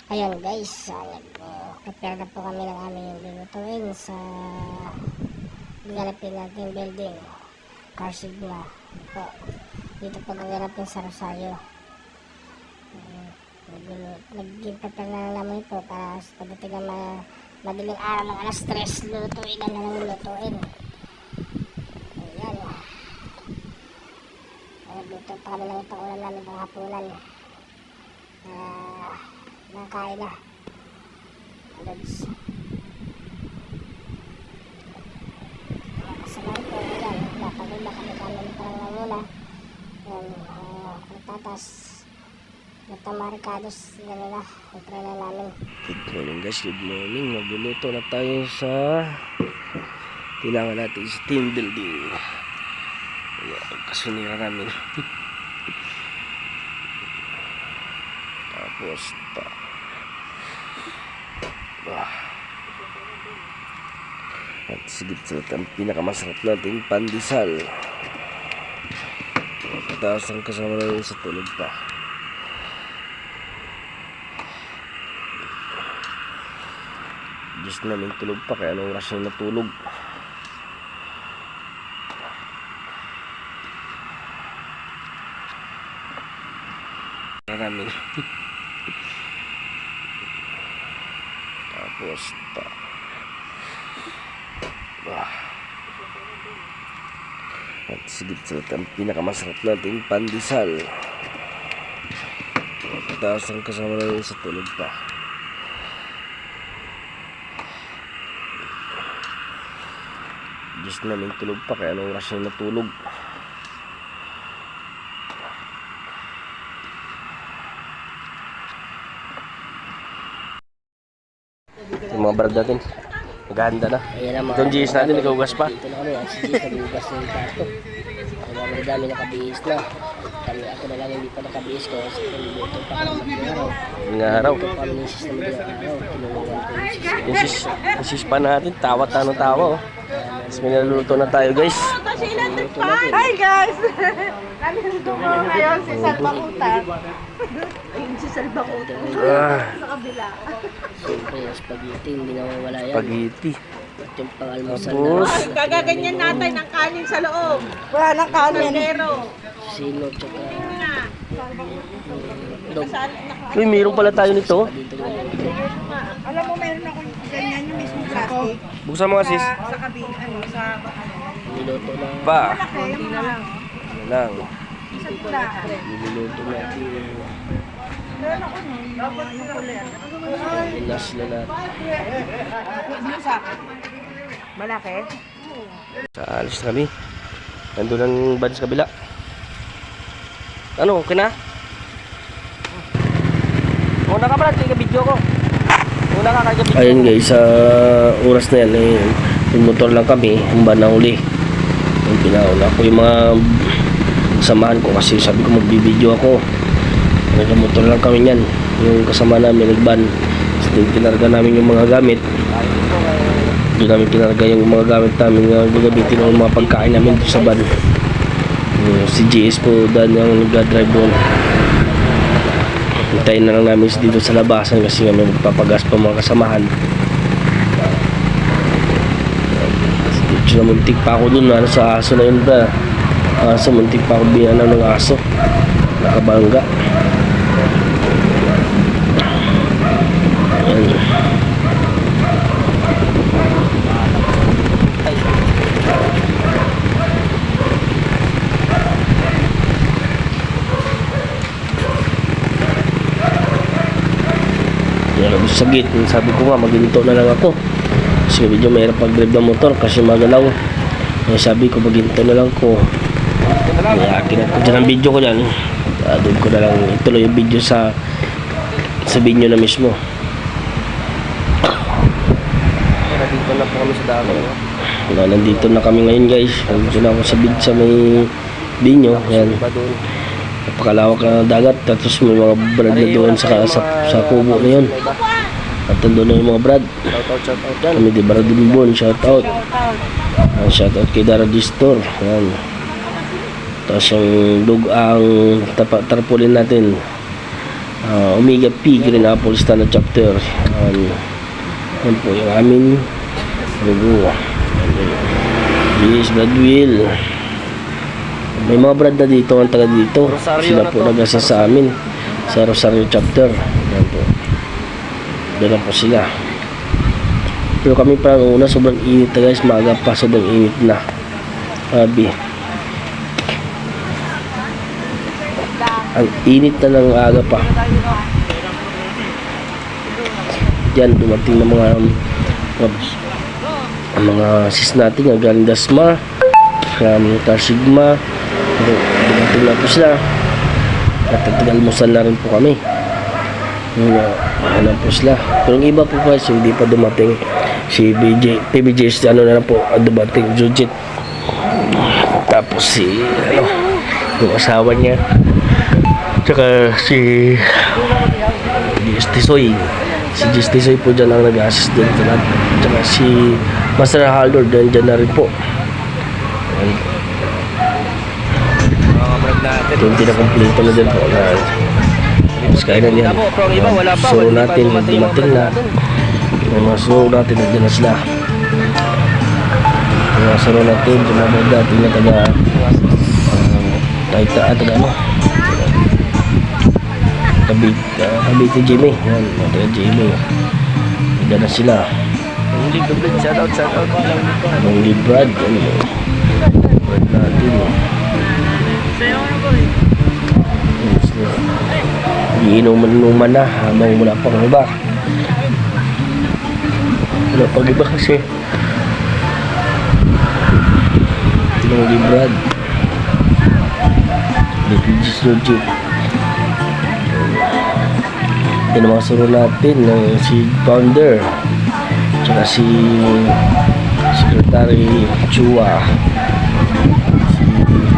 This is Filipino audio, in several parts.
Ayan guys, prepare na po kami ng aming lulutuin sa gaganapin natin building. Car Sigma po. Dito po gaganapin sa Rosario. Nag-prepare na namin po para sa pagdating ng madaling araw ng alas 3, lulutuin na lang lulutuin. Ayan. Nagluto pa kami ng itong ulan namin ng hapunan. Nakain na. Lods. Kasamahan ko, ayan, napagod na kami parang na muna. Ayan, patatas, natamarikados, gano'n na, try na namin. Good morning guys, good morning. Magluluto na tayo sa kailangan natin sa team building. Ayan, kasunira namin. Tapos at sigit sa ang pinakamasarap nating pandesal. Tapos ang kasama namin sa tulog pa. Diyos namin tulog pa, kaya anong oras na natulog. Namin. Tapos at sigit sa ang pinakamasarap nating pandesal. Tapos ang kasama namin sa tulog pa. Diyos namin tulog pa, kaya anong oras na natulog. Yung mga brad natin naghahanda na. Itong GS natin naghugas pa. Dito na kami, ang GS naghugas ng plato. Ang mga dami nakabihis na. Ako na lang hindi pa nakabihis ko kasi niluluto pa kami ng araw. Nga araw. Ito pa ang misis naman ng araw. Tinulungan ko yung sis. Yung sis pa natin, tawa tawa. Tapos may naluluto na tayo guys. Hi guys! Nandito ko ngayon si Salbakutan. Ayun si Salbakutan. Sa kabila. Siyempre, yung spaghetti, hindi nawawala yan. Spaghetti. At yung pang-almusal Tapos na. Gagaganyan natin ang kanin sa loob. Wala nang kanin. Pero, Sino, tsaka dog. uy, mayroon pala tayo nito. alam mo meron akong ganyan yung mismo plastic. Buksan mo nga sis. Sa kabi, sa Niluto na. Ba? hindi na lang. Ano lang. Sa pula. Niluluto natin yung Meron ako nun, yung pula. pinas na natin. Yung sa akin. Malaki? Sa alis na kami. Nandun ang bad sa kabila. Ano, okay na? Una ka pala, tingin video ko. Una ka kaya video. Ayun guys, sa oras na yan, yung motor lang kami, yung ba na uli. Yung pinauna ko yung mga samahan ko kasi sabi ko magbibideo ako. Yung motor lang kami yan. Yung kasama namin, nagban. Tapos pinarga namin yung mga gamit. Doon namin pinarga yung mga gamit namin na gagamitin ng mga pagkain namin sa van. Si GS po dahil yung nag-drive doon. Hintayin na lang namin dito sa labasan kasi kami magpapagas pa mga kasamahan. Dito na muntik pa ako doon, sa aso na yun ba? Aso, muntik pa ako binanaw ng aso. Nakabangga. Ayan. Sa gate, sabi ko nga maghinto na lang ako kasi medyo mahirap pag-drive ng motor kasi magalaw. Sabi ko maghinto na lang ko, akinat ko dyan ang video ko dyan. Doon ko na lang ituloy yung video sa video na mismo. Nandito na po kami sa dami. Nandito na kami ngayon guys. Nandito na ako sa may binyo. Yan, napakalawak na dagat. Tapos may mga brad na doon sa kubo na yun. At nandun na yung mga brad. Shoutout dyan. Kami di Brad Dimbon, shoutout. Shoutout kay Dara Distor. Yan. Tapos yung ang tarpaulin natin Omega P Green Apple Standard Chapter. Yan po yung amin logo. Yes, Brad Will. May mga brad na dito ang taga dito. Sila po nag-assist sa amin sa Rosario Chapter. Yan po. Doon po sila. Pero kami pa nung una, sobrang init na guys. Maaga pa, sobrang init na. Sabi. Ang init na ng aga pa. Yan, dumating na mga sis natin ang galing Dasma, from Tarsigma. Dumating na po sila. At nag-almusal na rin po kami. Ano po sila. Pero yung iba po guys, hindi pa dumating. Si PBJ, ano na po, dumating, Jujit. Tapos si, yung asawa niya. Tsaka si Tisoy. Si Tisoy po dyan ang nag-assist din. Tsaka si Master Haldor dyan na rin po. Ito yung pinakomplito na din po. Tapos kaya na yan. Suro natin, dumating na. May mga suro natin, nandiyan na sila. Mga suro natin, sumabag natin na taga Cavite Jimmy. Yan, taga Jimmy. Nandiyan na sila. Shout out. Lonely Brad. Brad natin. Iinuman na habang wala pang iba. Wala pang iba kasi Lonely Brad, Lipidis Logit. Yan ang mga suro natin, si Founder, tsaka si Secretary Chua, si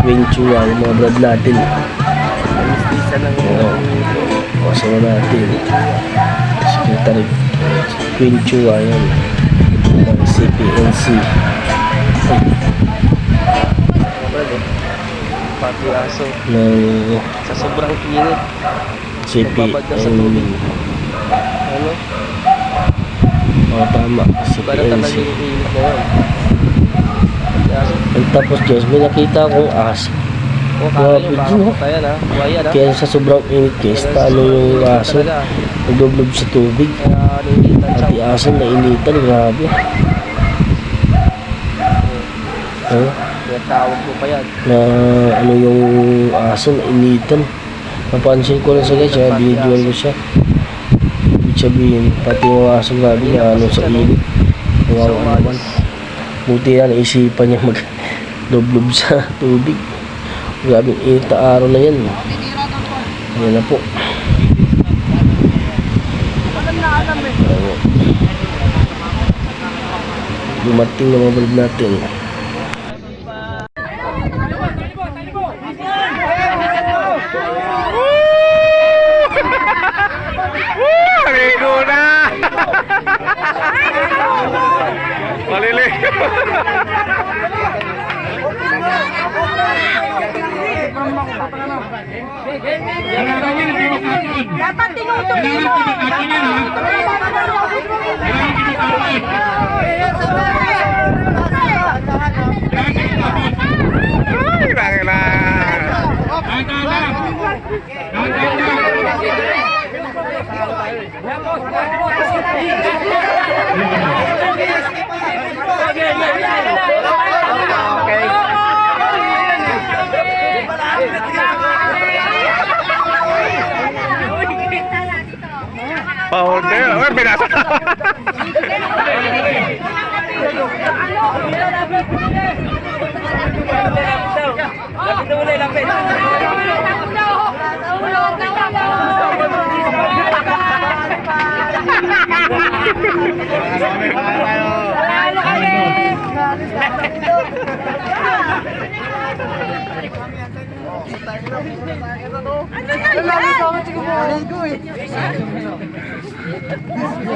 Queen Chua, yung mga brad natin. Mga suro natin, Secretary Queen Chua, yan, ng CPNC. Pati aso. Ng Sa sobrang init. CPNC. Ano? Tama, Parang talaga CPNC. yung init na yun. Pati aso. At tapos guys, may nakita akong aso. Kaya yun, kaya na. Buhaya na. Kaya sa sobrang init guys, paano yung aso nagdoblob sa tubig. Kaya ninitan At yung aso na initan, grabe. Kaya tawag mo pa yan. Na ano yung aso na initan. Napansin ko lang sa guys, binidyoan ko siya. Ibig sabihin, pati yung aso grabe na ano sa init. Nawawa naman. Buti yan, isipan niya mag-doblob sa tubig. Grabe, init na araw na yan. Ayan na po. Dumating na mga vlog natin. Rigo na! Malili! Dapat tinutulin mo. Powder, oh, binasa.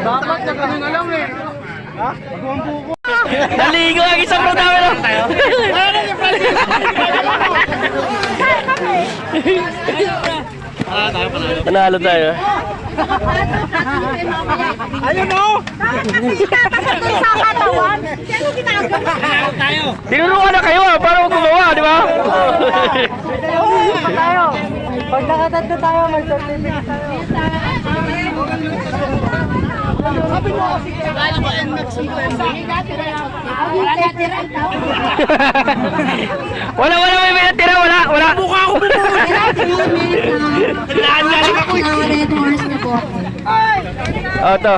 Dapat na ganun alam eh. Ha? Naligo ang isang bro namin. Tayo Panalo tayo. Ayun o! Kasi tatapos sa katawan. Sino ginagawa? Tinuruan na kayo para gumawa, di ba? Tayo. Pag nakatatlo tayo, mag-certificate tayo. Sabi mo kasi kaya ba ang Wala, may natira, wala. Mukha ko Oh, to.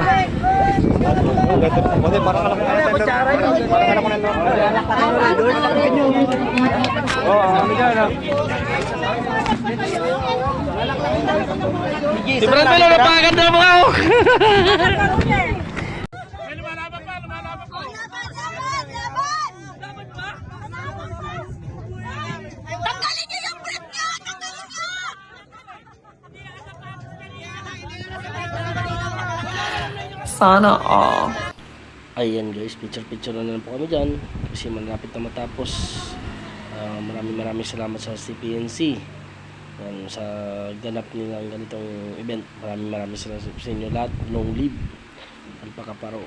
Si Brad Melo, napakaganda na mukha ko. Tanggalin niyo yung brief niya! Tanggalin niyo! Sana all. Ayan guys, picture na lang po kami dyan kasi malapit na matapos. Maraming salamat sa CPNC sa ganap nilang ganitong event. Maraming salamat sa inyo lahat. Long live Alpacaparo.